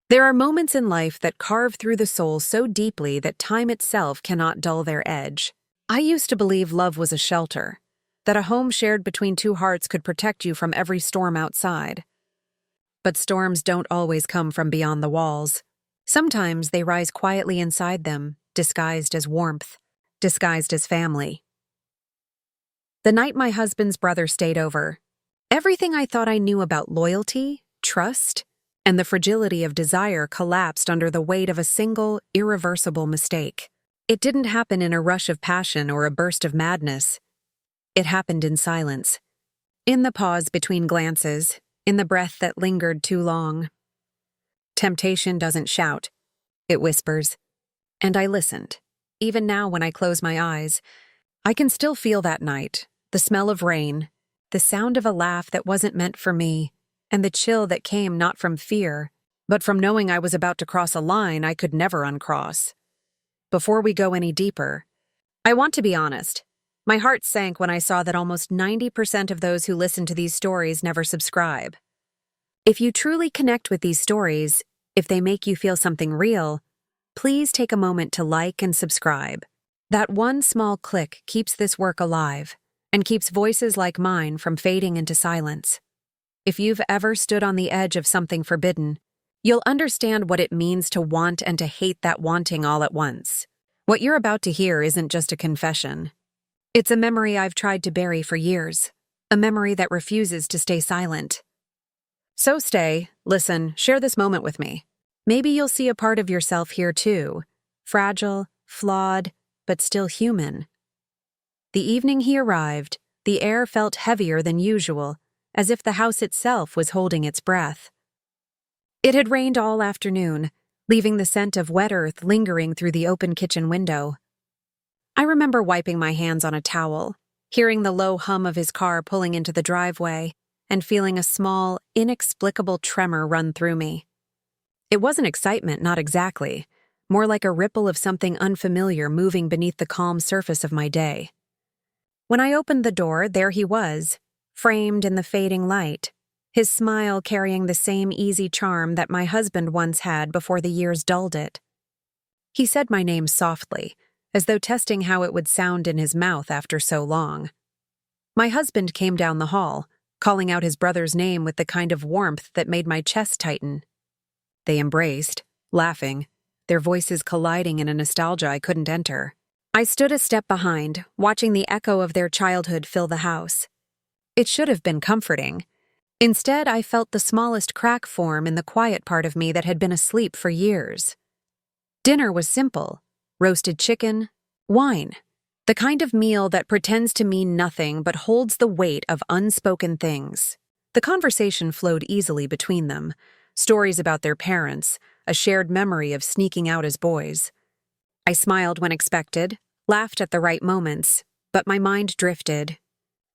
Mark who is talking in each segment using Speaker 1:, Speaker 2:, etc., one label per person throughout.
Speaker 1: There are moments in life that carve through the soul so deeply that time itself cannot dull their edge. I used to believe love was a shelter, that a home shared between two hearts could protect you from every storm outside. But storms don't always come from beyond the walls. Sometimes they rise quietly inside them, disguised as warmth, disguised as family. The night my husband's brother stayed over, everything I thought I knew about loyalty, trust, and the fragility of desire collapsed under the weight of a single, irreversible mistake. It didn't happen in a rush of passion or a burst of madness. It happened in silence, in the pause between glances, in the breath that lingered too long. Temptation doesn't shout, it whispers. And I listened. Even now when I close my eyes, I can still feel that night, the smell of rain, the sound of a laugh that wasn't meant for me, and the chill that came not from fear, but from knowing I was about to cross a line I could never uncross. Before we go any deeper, I want to be honest. My heart sank when I saw that almost 90% of those who listen to these stories never subscribe. If you truly connect with these stories, if they make you feel something real, please take a moment to like and subscribe. That one small click keeps this work alive and keeps voices like mine from fading into silence. If you've ever stood on the edge of something forbidden, you'll understand what it means to want and to hate that wanting all at once. What you're about to hear isn't just a confession. It's a memory I've tried to bury for years, a memory that refuses to stay silent. So stay, listen, share this moment with me. Maybe you'll see a part of yourself here too, fragile, flawed, but still human. The evening he arrived, the air felt heavier than usual, as if the house itself was holding its breath. It had rained all afternoon, leaving the scent of wet earth lingering through the open kitchen window. I remember wiping my hands on a towel, hearing the low hum of his car pulling into the driveway, and feeling a small, inexplicable tremor run through me. It wasn't excitement, not exactly, more like a ripple of something unfamiliar moving beneath the calm surface of my day. When I opened the door, there he was, framed in the fading light, his smile carrying the same easy charm that my husband once had before the years dulled it. He said my name softly, as though testing how it would sound in his mouth after so long. My husband came down the hall, calling out his brother's name with the kind of warmth that made my chest tighten. They embraced, laughing, their voices colliding in a nostalgia I couldn't enter. I stood a step behind, watching the echo of their childhood fill the house. It should have been comforting. Instead, I felt the smallest crack form in the quiet part of me that had been asleep for years. Dinner was simple: roasted chicken, wine, the kind of meal that pretends to mean nothing but holds the weight of unspoken things. The conversation flowed easily between them, stories about their parents, a shared memory of sneaking out as boys. I smiled when expected, laughed at the right moments, but my mind drifted.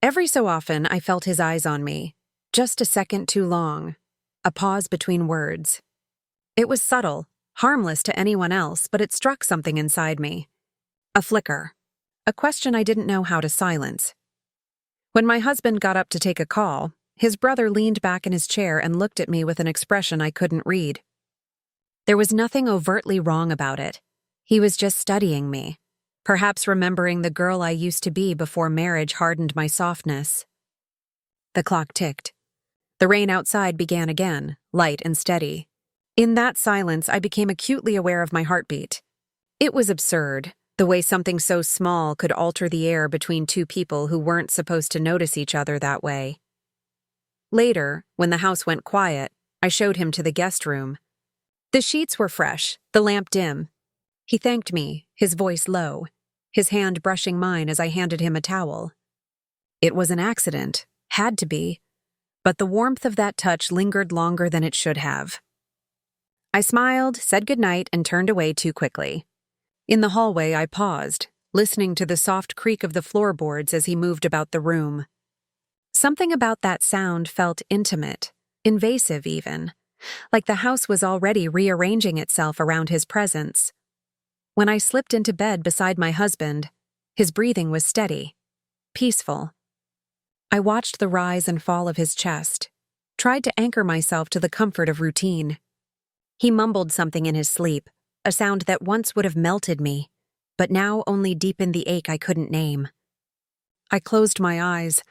Speaker 1: Every so often, I felt his eyes on me, just a second too long, a pause between words. It was subtle, harmless to anyone else, but it struck something inside me. A flicker, a question I didn't know how to silence. When my husband got up to take a call, his brother leaned back in his chair and looked at me with an expression I couldn't read. There was nothing overtly wrong about it. He was just studying me, perhaps remembering the girl I used to be before marriage hardened my softness. The clock ticked. The rain outside began again, light and steady. In that silence, I became acutely aware of my heartbeat. It was absurd, the way something so small could alter the air between two people who weren't supposed to notice each other that way. Later, when the house went quiet, I showed him to the guest room. The sheets were fresh, the lamp dim. He thanked me, his voice low, his hand brushing mine as I handed him a towel. It was an accident, had to be, but the warmth of that touch lingered longer than it should have. I smiled, said goodnight, and turned away too quickly. In the hallway, I paused, listening to the soft creak of the floorboards as he moved about the room. Something about that sound felt intimate, invasive even, like the house was already rearranging itself around his presence. When I slipped into bed beside my husband, his breathing was steady, peaceful. I watched the rise and fall of his chest, tried to anchor myself to the comfort of routine. He mumbled something in his sleep, a sound that once would have melted me, but now only deepened the ache I couldn't name. I closed my eyes,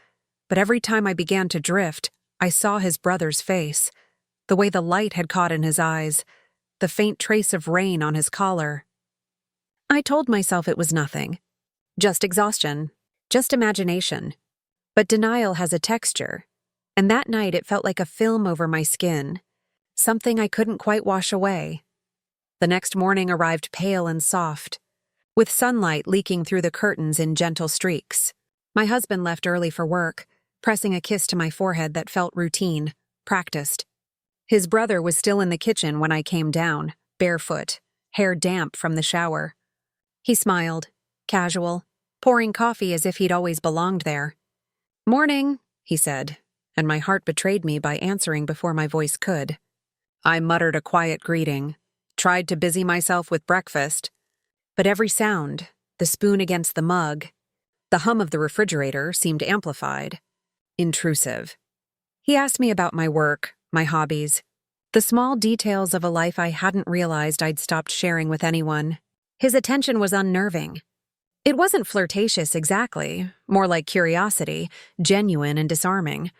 Speaker 1: but every time I began to drift, I saw his brother's face, the way the light had caught in his eyes, the faint trace of rain on his collar. I told myself it was nothing. Just exhaustion. Just imagination. But denial has a texture, and that night it felt like a film over my skin, something I couldn't quite wash away. The next morning arrived pale and soft, with sunlight leaking through the curtains in gentle streaks. My husband left early for work, pressing a kiss to my forehead that felt routine, practiced. His brother was still in the kitchen when I came down, barefoot, hair damp from the shower. He smiled, casual, pouring coffee as if he'd always belonged there. "Morning," he said, and my heart betrayed me by answering before my voice could. I muttered a quiet greeting, tried to busy myself with breakfast, but every sound, the spoon against the mug, the hum of the refrigerator seemed amplified, intrusive. He asked me about my work, my hobbies, the small details of a life I hadn't realized I'd stopped sharing with anyone. His attention was unnerving. It wasn't flirtatious exactly, more like curiosity, genuine and disarming.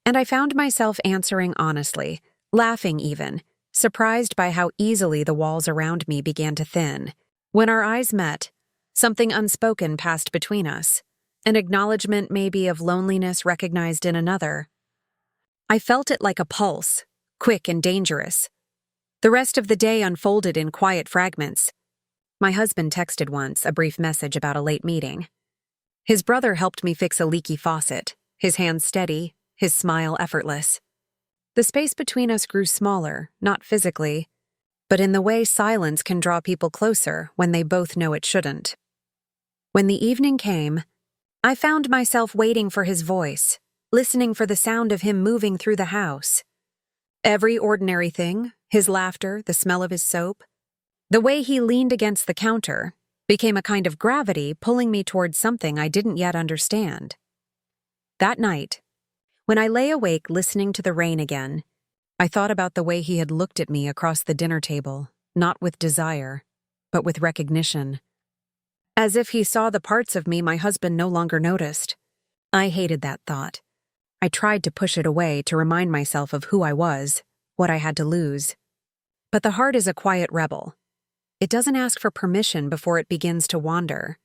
Speaker 1: And I found myself answering honestly, laughing even, surprised by how easily the walls around me began to thin. When our eyes met, something unspoken passed between us, an acknowledgement maybe of loneliness recognized in another. I felt it like a pulse, quick and dangerous. The rest of the day unfolded in quiet fragments. My husband texted once, a brief message about a late meeting. His brother helped me fix a leaky faucet, his hands steady, his smile effortless. The space between us grew smaller, not physically, but in the way silence can draw people closer when they both know it shouldn't. When the evening came, I found myself waiting for his voice, listening for the sound of him moving through the house. Every ordinary thing, his laughter, the smell of his soap, the way he leaned against the counter, became a kind of gravity pulling me towards something I didn't yet understand. That night, when I lay awake listening to the rain again, I thought about the way he had looked at me across the dinner table, not with desire, but with recognition. As if he saw the parts of me my husband no longer noticed. I hated that thought. I tried to push it away to remind myself of who I was, what I had to lose. But the heart is a quiet rebel. It doesn't ask for permission before it begins to wander.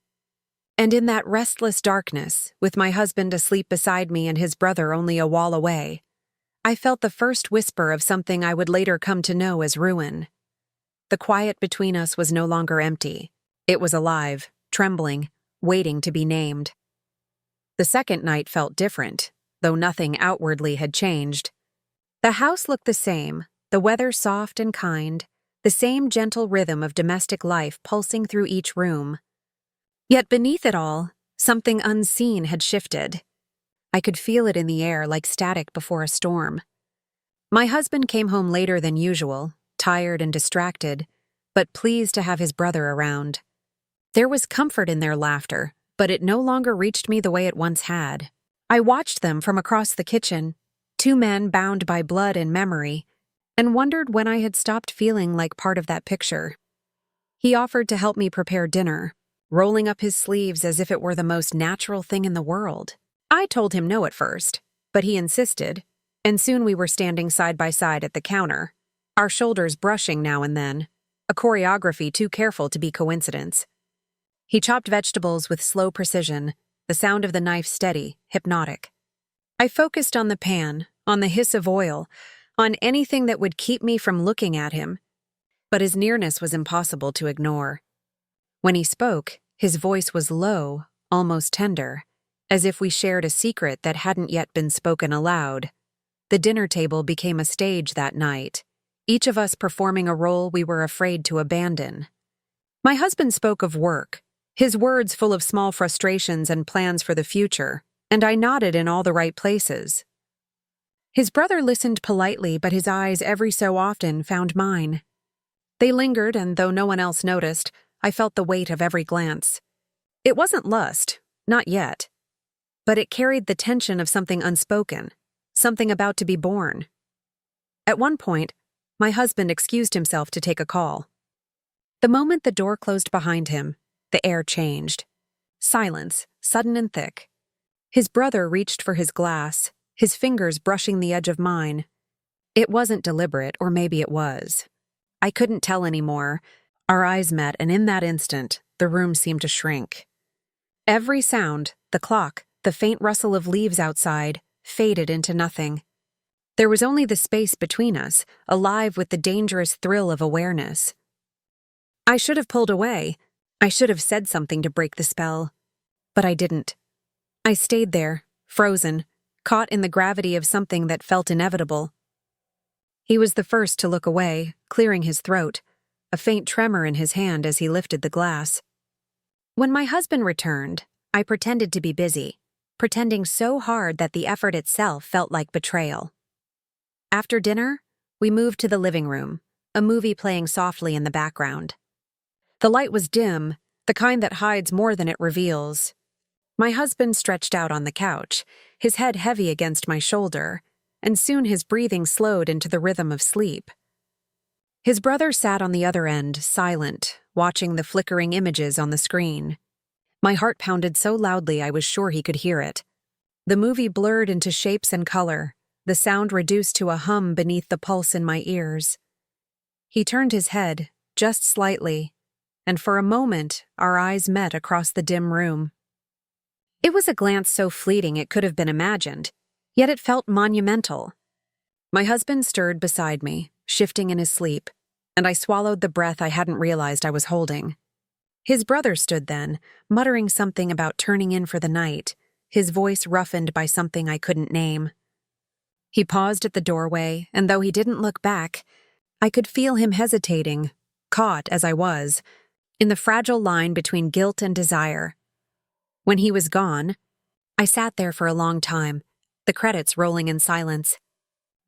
Speaker 1: And in that restless darkness, with my husband asleep beside me and his brother only a wall away, I felt the first whisper of something I would later come to know as ruin. The quiet between us was no longer empty. It was alive, trembling, waiting to be named. The second night felt different, though nothing outwardly had changed. The house looked the same, the weather soft and kind, the same gentle rhythm of domestic life pulsing through each room. Yet beneath it all, something unseen had shifted. I could feel it in the air like static before a storm. My husband came home later than usual, tired and distracted, but pleased to have his brother around. There was comfort in their laughter, but it no longer reached me the way it once had. I watched them from across the kitchen, two men bound by blood and memory, and wondered when I had stopped feeling like part of that picture. He offered to help me prepare dinner, rolling up his sleeves as if it were the most natural thing in the world. I told him no at first, but he insisted, and soon we were standing side by side at the counter, our shoulders brushing now and then, a choreography too careful to be coincidence. He chopped vegetables with slow precision, the sound of the knife steady, hypnotic. I focused on the pan, on the hiss of oil, on anything that would keep me from looking at him, but his nearness was impossible to ignore. When he spoke, his voice was low, almost tender, as if we shared a secret that hadn't yet been spoken aloud. The dinner table became a stage that night, each of us performing a role we were afraid to abandon. My husband spoke of work, his words full of small frustrations and plans for the future, and I nodded in all the right places. His brother listened politely, but his eyes every so often found mine. They lingered, and though no one else noticed, I felt the weight of every glance. It wasn't lust, not yet, but it carried the tension of something unspoken, something about to be born. At one point, My husband excused himself to take a call. The moment the door closed behind him, the air changed. Silence, sudden and thick. His brother reached for his glass, his fingers brushing the edge of mine. It wasn't deliberate, or maybe it was. I couldn't tell anymore. Our eyes met, and in that instant, the room seemed to shrink. Every sound, the clock, the faint rustle of leaves outside, faded into nothing. There was only the space between us, alive with the dangerous thrill of awareness. I should have pulled away. I should have said something to break the spell. But I didn't. I stayed there, frozen, caught in the gravity of something that felt inevitable. He was the first to look away, clearing his throat, a faint tremor in his hand as he lifted the glass. When my husband returned, I pretended to be busy, pretending so hard that the effort itself felt like betrayal. After dinner, we moved to the living room, a movie playing softly in the background. The light was dim, the kind that hides more than it reveals. My husband stretched out on the couch, his head heavy against my shoulder, and soon his breathing slowed into the rhythm of sleep. His brother sat on the other end, silent, watching the flickering images on the screen. My heart pounded so loudly I was sure he could hear it. The movie blurred into shapes and color, the sound reduced to a hum beneath the pulse in my ears. He turned his head, just slightly, and for a moment our eyes met across the dim room. It was a glance so fleeting it could have been imagined, yet it felt monumental. My husband stirred beside me, shifting in his sleep, and I swallowed the breath I hadn't realized I was holding. His brother stood then, muttering something about turning in for the night, his voice roughened by something I couldn't name. He paused at the doorway, and though he didn't look back, I could feel him hesitating, caught as I was, in the fragile line between guilt and desire. When he was gone, I sat there for a long time, the credits rolling in silence.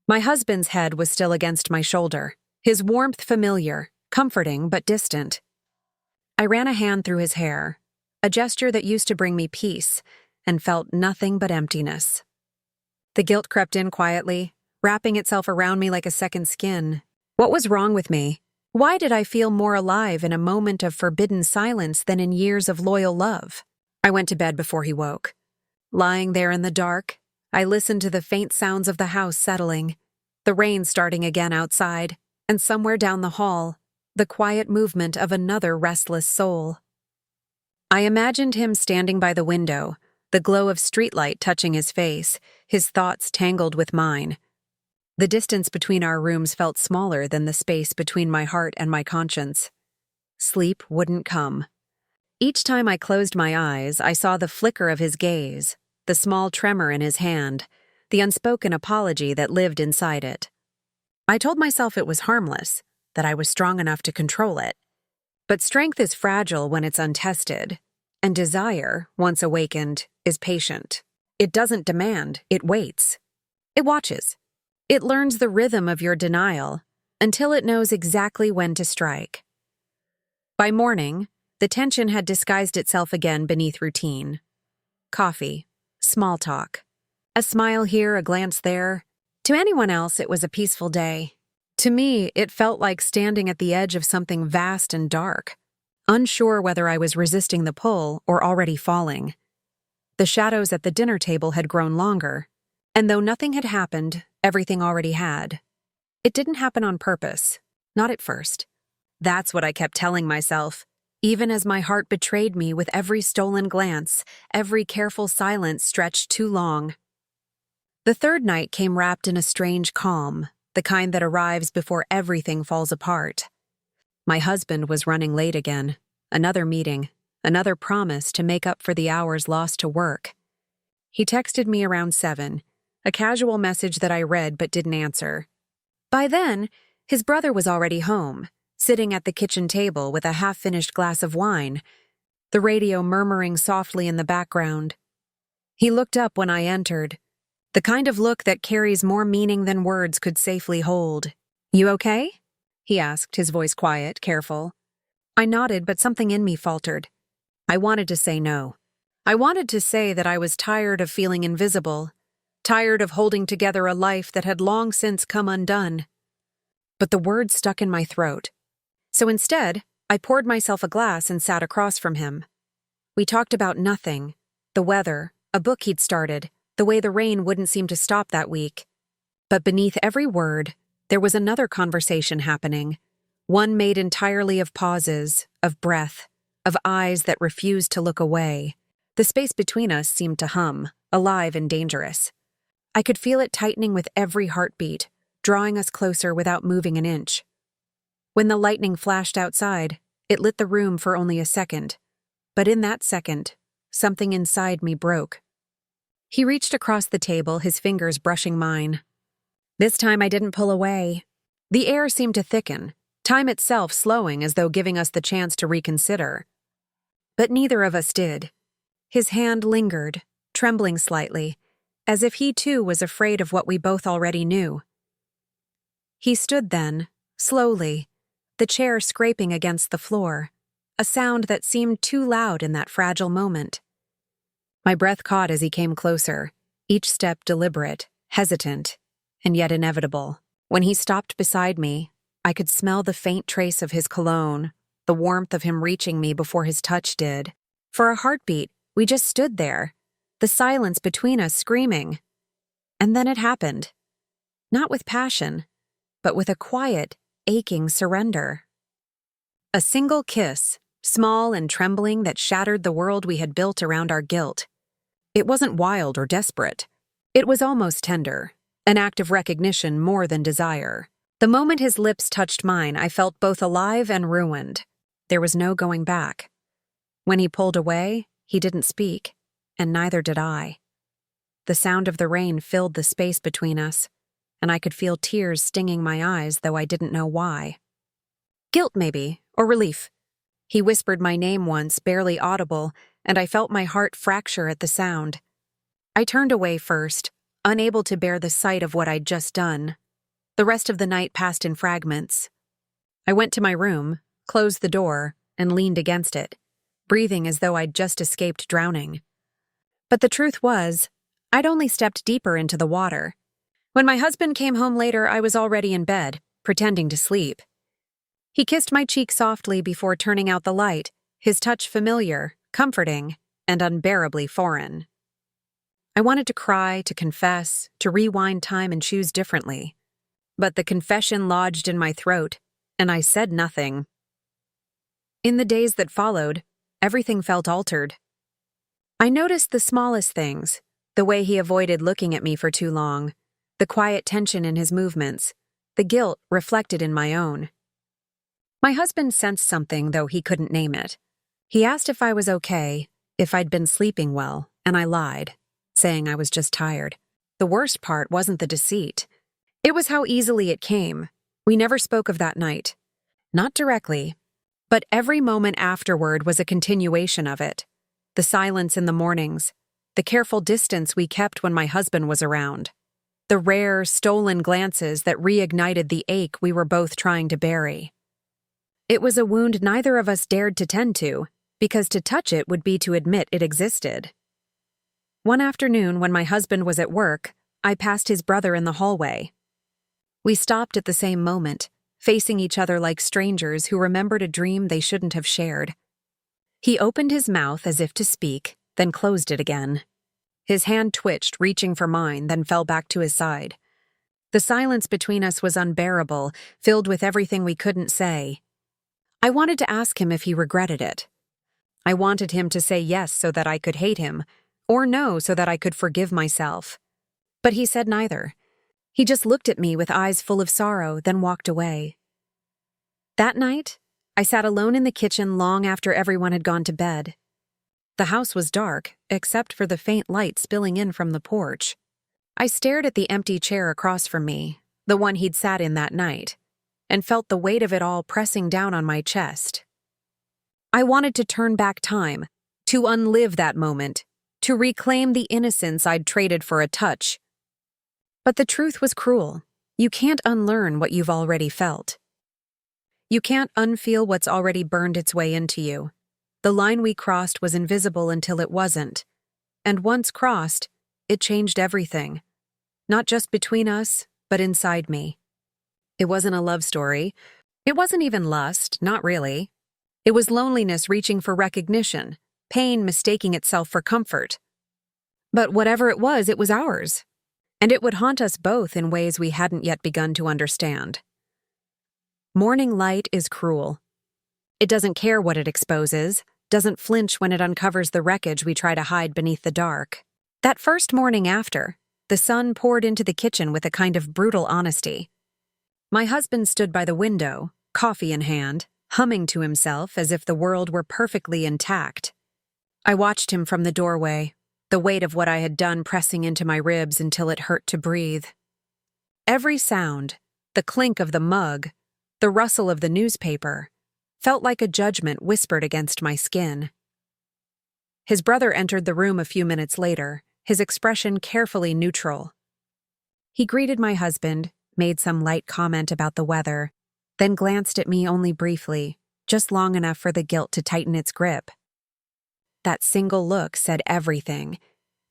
Speaker 1: My husband's head was still against my shoulder, his warmth familiar, comforting but distant. I ran a hand through his hair, a gesture that used to bring me peace, and felt nothing but emptiness. The guilt crept in quietly, wrapping itself around me like a second skin. What was wrong with me? Why did I feel more alive in a moment of forbidden silence than in years of loyal love? I went to bed before he woke. Lying there in the dark, I listened to the faint sounds of the house settling, the rain starting again outside, and somewhere down the hall, the quiet movement of another restless soul. I imagined him standing by the window, the glow of streetlight touching his face, his thoughts tangled with mine. The distance between our rooms felt smaller than the space between my heart and my conscience. Sleep wouldn't come. Each time I closed my eyes, I saw the flicker of his gaze, the small tremor in his hand, the unspoken apology that lived inside it. I told myself it was harmless, that I was strong enough to control it. But strength is fragile when it's untested, and desire, once awakened, is patient. It doesn't demand, it waits. It watches. It learns the rhythm of your denial until it knows exactly when to strike. By morning, the tension had disguised itself again beneath routine. Coffee, small talk, a smile here, a glance there. To anyone else, it was a peaceful day. To me, it felt like standing at the edge of something vast and dark, unsure whether I was resisting the pull or already falling. The shadows at the dinner table had grown longer, and though nothing had happened, everything already had. It didn't happen on purpose, not at first. That's what I kept telling myself, even as my heart betrayed me with every stolen glance, every careful silence stretched too long. The third night came wrapped in a strange calm, the kind that arrives before everything falls apart. My husband was running late again, another meeting, another promise to make up for the hours lost to work. He texted me around 7, a casual message that I read but didn't answer. By then, his brother was already home, sitting at the kitchen table with a half-finished glass of wine, the radio murmuring softly in the background. He looked up when I entered, the kind of look that carries more meaning than words could safely hold. "You okay?" he asked, his voice quiet, careful. I nodded, but something in me faltered. I wanted to say no. I wanted to say that I was tired of feeling invisible, tired of holding together a life that had long since come undone. but the words stuck in my throat. So instead, I poured myself a glass and sat across from him. We talked about nothing: the weather, a book he'd started, the way the rain wouldn't seem to stop that week. But beneath every word, there was another conversation happening, one made entirely of pauses, of breath, of eyes that refused to look away. The space between us seemed to hum, alive and dangerous. I could feel it tightening with every heartbeat, drawing us closer without moving an inch. When the lightning flashed outside, it lit the room for only a second. But in that second, something inside me broke. He reached across the table, his fingers brushing mine. This time I didn't pull away. The air seemed to thicken, time itself slowing as though giving us the chance to reconsider. But neither of us did. His hand lingered, trembling slightly, as if he too was afraid of what we both already knew. He stood then, slowly, the chair scraping against the floor, a sound that seemed too loud in that fragile moment. My breath caught as he came closer, each step deliberate, hesitant, and yet inevitable. When he stopped beside me, I could smell the faint trace of his cologne, the warmth of him reaching me before his touch did. For a heartbeat, we just stood there, the silence between us screaming. And then it happened. Not with passion, but with a quiet, aching surrender. A single kiss, small and trembling, that shattered the world we had built around our guilt. It wasn't wild or desperate. It was almost tender, an act of recognition more than desire. The moment his lips touched mine, I felt both alive and ruined. There was no going back. When he pulled away, he didn't speak, and neither did I. The sound of the rain filled the space between us, and I could feel tears stinging my eyes, though I didn't know why. Guilt, maybe, or relief. He whispered my name once, barely audible, and I felt my heart fracture at the sound. I turned away first, unable to bear the sight of what I'd just done. The rest of the night passed in fragments. I went to my room, closed the door, and leaned against it, breathing as though I'd just escaped drowning. But the truth was, I'd only stepped deeper into the water. When my husband came home later, I was already in bed, pretending to sleep. He kissed my cheek softly before turning out the light, his touch familiar, comforting, and unbearably foreign. I wanted to cry, to confess, to rewind time and choose differently. But the confession lodged in my throat, and I said nothing. In the days that followed, everything felt altered. I noticed the smallest things, the way he avoided looking at me for too long, the quiet tension in his movements, the guilt reflected in my own. My husband sensed something, though he couldn't name it. He asked if I was okay, if I'd been sleeping well, and I lied, saying I was just tired. The worst part wasn't the deceit. It was how easily it came. We never spoke of that night. Not directly, but every moment afterward was a continuation of it. The silence in the mornings, the careful distance we kept when my husband was around, the rare, stolen glances that reignited the ache we were both trying to bury. It was a wound neither of us dared to tend to, because to touch it would be to admit it existed. One afternoon, when my husband was at work, I passed his brother in the hallway. We stopped at the same moment, facing each other like strangers who remembered a dream they shouldn't have shared. He opened his mouth as if to speak, then closed it again. His hand twitched, reaching for mine, then fell back to his side. The silence between us was unbearable, filled with everything we couldn't say. I wanted to ask him if he regretted it. I wanted him to say yes so that I could hate him, or no so that I could forgive myself. But he said neither. He just looked at me with eyes full of sorrow, then walked away. That night, I sat alone in the kitchen long after everyone had gone to bed. The house was dark, except for the faint light spilling in from the porch. I stared at the empty chair across from me, the one he'd sat in that night, and felt the weight of it all pressing down on my chest. I wanted to turn back time, to unlive that moment, to reclaim the innocence I'd traded for a touch. But the truth was cruel. You can't unlearn what you've already felt. You can't unfeel what's already burned its way into you. The line we crossed was invisible until it wasn't. And once crossed, it changed everything. Not just between us, but inside me. It wasn't a love story. It wasn't even lust, not really. It was loneliness reaching for recognition, pain mistaking itself for comfort. But whatever it was ours. And it would haunt us both in ways we hadn't yet begun to understand. Morning light is cruel. It doesn't care what it exposes, doesn't flinch when it uncovers the wreckage we try to hide beneath the dark. That first morning after, the sun poured into the kitchen with a kind of brutal honesty. My husband stood by the window, coffee in hand, humming to himself as if the world were perfectly intact. I watched him from the doorway, the weight of what I had done pressing into my ribs until it hurt to breathe. Every sound, the clink of the mug, the rustle of the newspaper, felt like a judgment whispered against my skin. His brother entered the room a few minutes later, his expression carefully neutral. He greeted my husband, made some light comment about the weather, then glanced at me only briefly, just long enough for the guilt to tighten its grip. That single look said everything,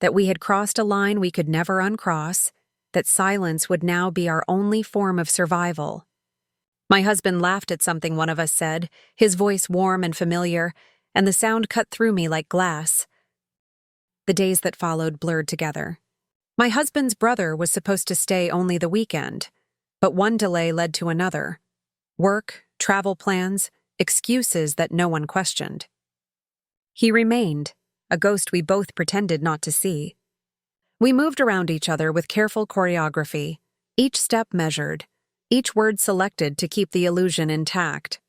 Speaker 1: that we had crossed a line we could never uncross, that silence would now be our only form of survival. My husband laughed at something one of us said, his voice warm and familiar, and the sound cut through me like glass. The days that followed blurred together. My husband's brother was supposed to stay only the weekend, but one delay led to another. Work, travel plans, excuses that no one questioned. He remained, a ghost we both pretended not to see. We moved around each other with careful choreography, each step measured, each word selected to keep the illusion intact.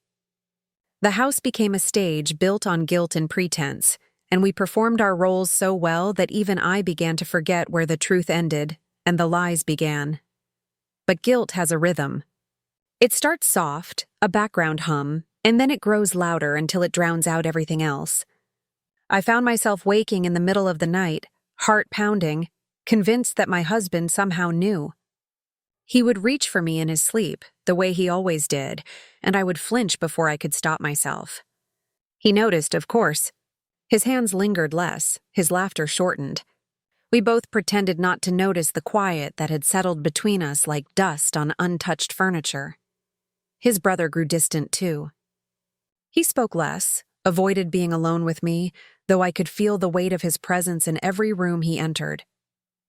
Speaker 1: The house became a stage built on guilt and pretense, and we performed our roles so well that even I began to forget where the truth ended and the lies began. But guilt has a rhythm. It starts soft, a background hum, and then it grows louder until it drowns out everything else. I found myself waking in the middle of the night, heart pounding, convinced that my husband somehow knew. He would reach for me in his sleep, the way he always did, and I would flinch before I could stop myself. He noticed, of course. His hands lingered less, his laughter shortened. We both pretended not to notice the quiet that had settled between us like dust on untouched furniture. His brother grew distant too. He spoke less, avoided being alone with me, though I could feel the weight of his presence in every room he entered.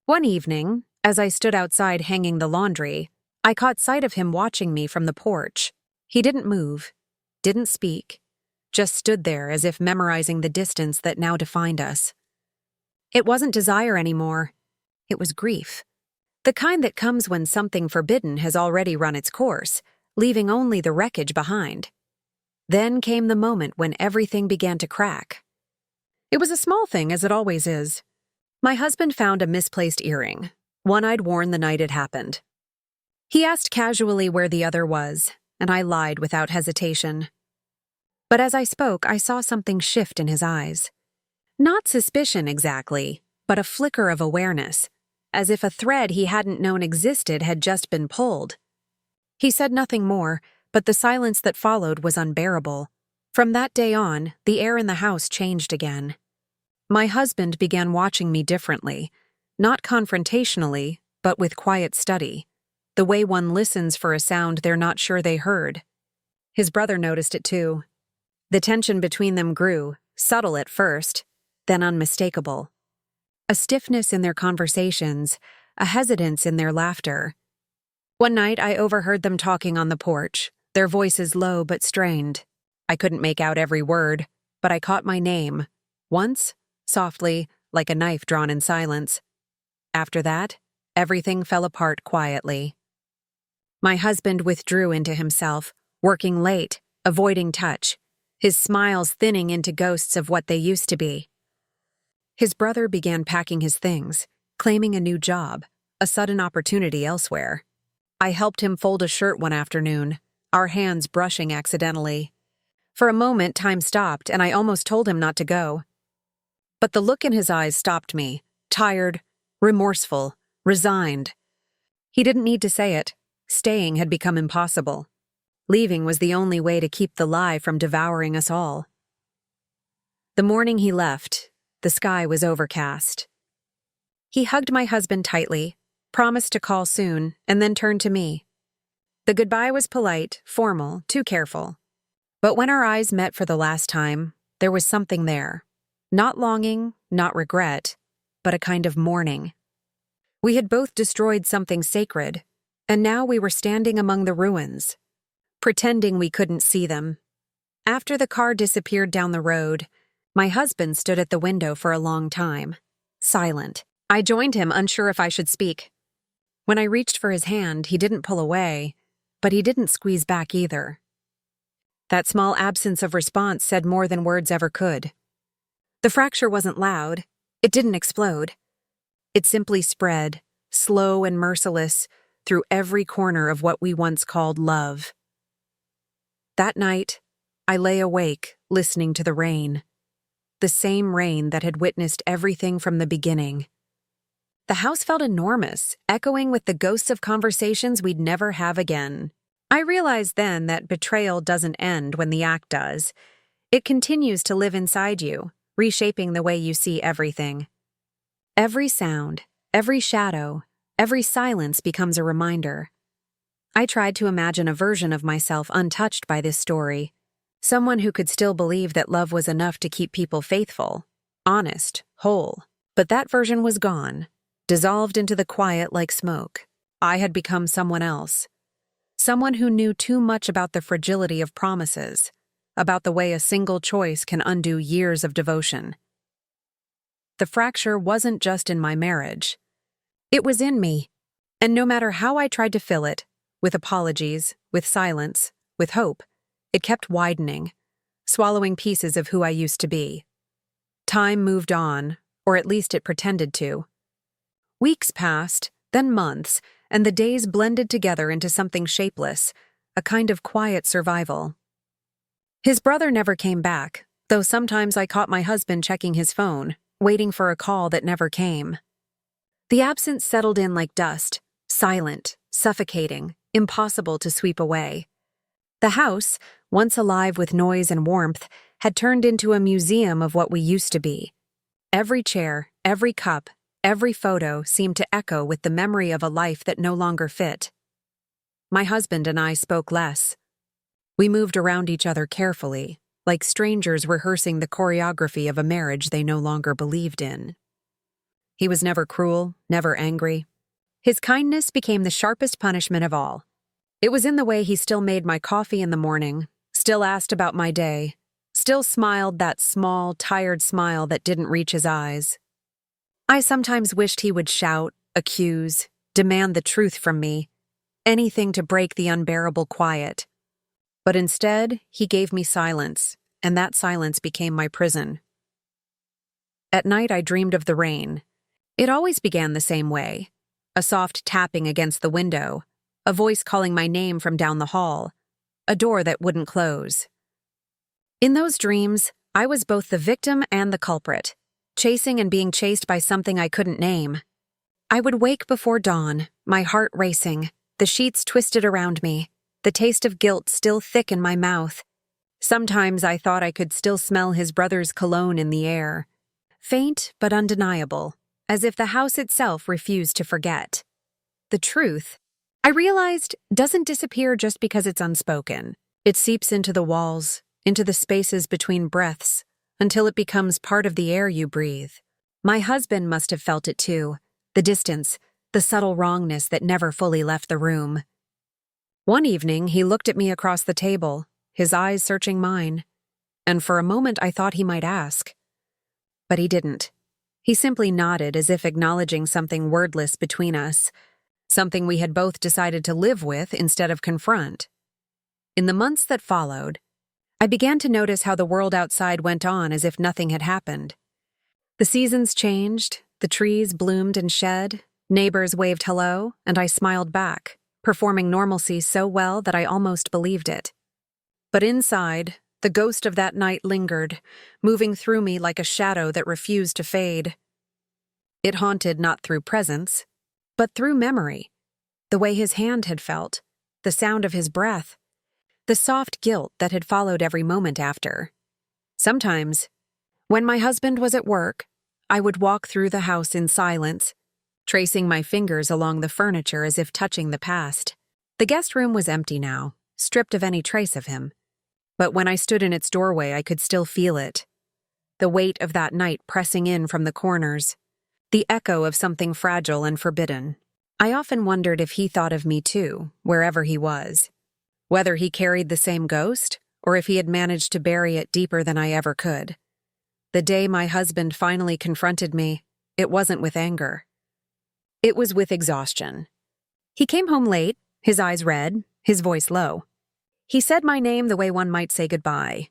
Speaker 1: One evening, as I stood outside hanging the laundry, I caught sight of him watching me from the porch. He didn't move, didn't speak, just stood there as if memorizing the distance that now defined us. It wasn't desire anymore. It was grief. The kind that comes when something forbidden has already run its course, leaving only the wreckage behind. Then came the moment when everything began to crack. It was a small thing, as it always is. My husband found a misplaced earring, one I'd worn the night it happened. He asked casually where the other was, and I lied without hesitation. But as I spoke, I saw something shift in his eyes. Not suspicion exactly, but a flicker of awareness, as if a thread he hadn't known existed had just been pulled. He said nothing more, but the silence that followed was unbearable. From that day on, the air in the house changed again. My husband began watching me differently, not confrontationally, but with quiet study, the way one listens for a sound they're not sure they heard. His brother noticed it too. The tension between them grew, subtle at first, then unmistakable. A stiffness in their conversations, a hesitance in their laughter. One night I overheard them talking on the porch, their voices low but strained. I couldn't make out every word, but I caught my name. Once, softly, like a knife drawn in silence. After that, everything fell apart quietly. My husband withdrew into himself, working late, avoiding touch, his smiles thinning into ghosts of what they used to be. His brother began packing his things, claiming a new job, a sudden opportunity elsewhere. I helped him fold a shirt one afternoon, our hands brushing accidentally. For a moment, time stopped, and I almost told him not to go. But the look in his eyes stopped me, tired, remorseful, resigned. He didn't need to say it. Staying had become impossible. Leaving was the only way to keep the lie from devouring us all. The morning he left, the sky was overcast. He hugged my husband tightly, promised to call soon, and then turned to me. The goodbye was polite, formal, too careful. But when our eyes met for the last time, there was something there. Not longing, not regret, but a kind of mourning. We had both destroyed something sacred, and now we were standing among the ruins, pretending we couldn't see them. After the car disappeared down the road, my husband stood at the window for a long time, silent. I joined him, unsure if I should speak. When I reached for his hand, he didn't pull away, but he didn't squeeze back either. That small absence of response said more than words ever could. The fracture wasn't loud. It didn't explode. It simply spread, slow and merciless, through every corner of what we once called love. That night, I lay awake, listening to the rain. The same rain that had witnessed everything from the beginning. The house felt enormous, echoing with the ghosts of conversations we'd never have again. I realized then that betrayal doesn't end when the act does. It continues to live inside you, reshaping the way you see everything. Every sound, every shadow, every silence becomes a reminder. I tried to imagine a version of myself untouched by this story. Someone who could still believe that love was enough to keep people faithful, honest, whole. But that version was gone, dissolved into the quiet like smoke. I had become someone else. Someone who knew too much about the fragility of promises, about the way a single choice can undo years of devotion. The fracture wasn't just in my marriage. It was in me, and no matter how I tried to fill it, with apologies, with silence, with hope, it kept widening, swallowing pieces of who I used to be. Time moved on, or at least it pretended to. Weeks passed, then months, and the days blended together into something shapeless, a kind of quiet survival. His brother never came back, though sometimes I caught my husband checking his phone, waiting for a call that never came. The absence settled in like dust, silent, suffocating, impossible to sweep away. The house, once alive with noise and warmth, had turned into a museum of what we used to be. Every chair, every cup, every photo seemed to echo with the memory of a life that no longer fit. My husband and I spoke less. We moved around each other carefully, like strangers rehearsing the choreography of a marriage they no longer believed in. He was never cruel, never angry. His kindness became the sharpest punishment of all. It was in the way he still made my coffee in the morning, still asked about my day, still smiled that small, tired smile that didn't reach his eyes. I sometimes wished he would shout, accuse, demand the truth from me, anything to break the unbearable quiet. But instead, he gave me silence, and that silence became my prison. At night, I dreamed of the rain. It always began the same way. A soft tapping against the window, a voice calling my name from down the hall, a door that wouldn't close. In those dreams, I was both the victim and the culprit, chasing and being chased by something I couldn't name. I would wake before dawn, my heart racing, the sheets twisted around me, the taste of guilt still thick in my mouth. Sometimes I thought I could still smell his brother's cologne in the air, faint but undeniable, as if the house itself refused to forget. The truth, I realized, doesn't disappear just because it's unspoken. It seeps into the walls, into the spaces between breaths, until it becomes part of the air you breathe. My husband must have felt it too, the distance, the subtle wrongness that never fully left the room. One evening, he looked at me across the table, his eyes searching mine, and for a moment I thought he might ask. But he didn't. He simply nodded as if acknowledging something wordless between us, something we had both decided to live with instead of confront. In the months that followed, I began to notice how the world outside went on as if nothing had happened. The seasons changed, the trees bloomed and shed, neighbors waved hello, and I smiled back, performing normalcy so well that I almost believed it. But inside, the ghost of that night lingered, moving through me like a shadow that refused to fade. It haunted not through presence, but through memory, the way his hand had felt, the sound of his breath, the soft guilt that had followed every moment after. Sometimes, when my husband was at work, I would walk through the house in silence, tracing my fingers along the furniture as if touching the past. The guest room was empty now, stripped of any trace of him. But when I stood in its doorway, I could still feel it. The weight of that night pressing in from the corners. The echo of something fragile and forbidden. I often wondered if he thought of me too, wherever he was. Whether he carried the same ghost, or if he had managed to bury it deeper than I ever could. The day my husband finally confronted me, it wasn't with anger. It was with exhaustion. He came home late, his eyes red, his voice low. He said my name the way one might say goodbye.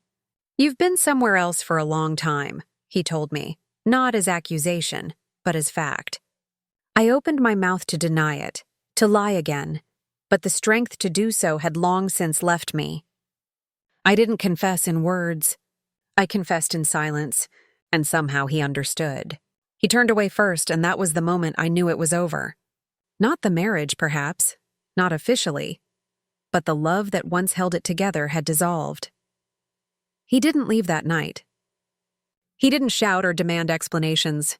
Speaker 1: "You've been somewhere else for a long time," he told me, not as accusation, but as fact. I opened my mouth to deny it, to lie again, but the strength to do so had long since left me. I didn't confess in words. I confessed in silence, and somehow he understood. He turned away first, and that was the moment I knew it was over. Not the marriage, perhaps, not officially, but the love that once held it together had dissolved. He didn't leave that night. He didn't shout or demand explanations.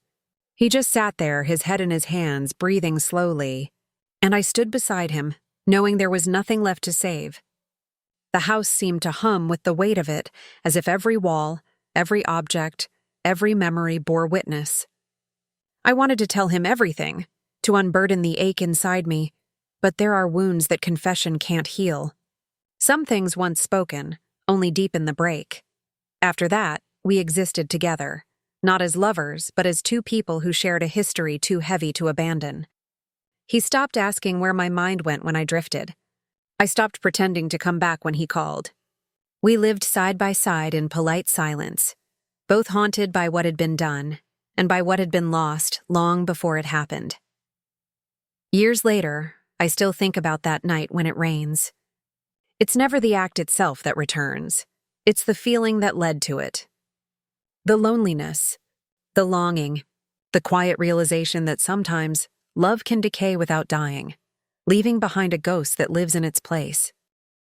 Speaker 1: He just sat there, his head in his hands, breathing slowly, and I stood beside him, knowing there was nothing left to save. The house seemed to hum with the weight of it, as if every wall, every object, every memory bore witness. I wanted to tell him everything, to unburden the ache inside me, but there are wounds that confession can't heal. Some things once spoken only deepen the break. After that, we existed together, not as lovers, but as two people who shared a history too heavy to abandon. He stopped asking where my mind went when I drifted. I stopped pretending to come back when he called. We lived side by side in polite silence, both haunted by what had been done and by what had been lost long before it happened. Years later, I still think about that night when it rains. It's never the act itself that returns. It's the feeling that led to it. The loneliness, the longing, the quiet realization that sometimes love can decay without dying, leaving behind a ghost that lives in its place.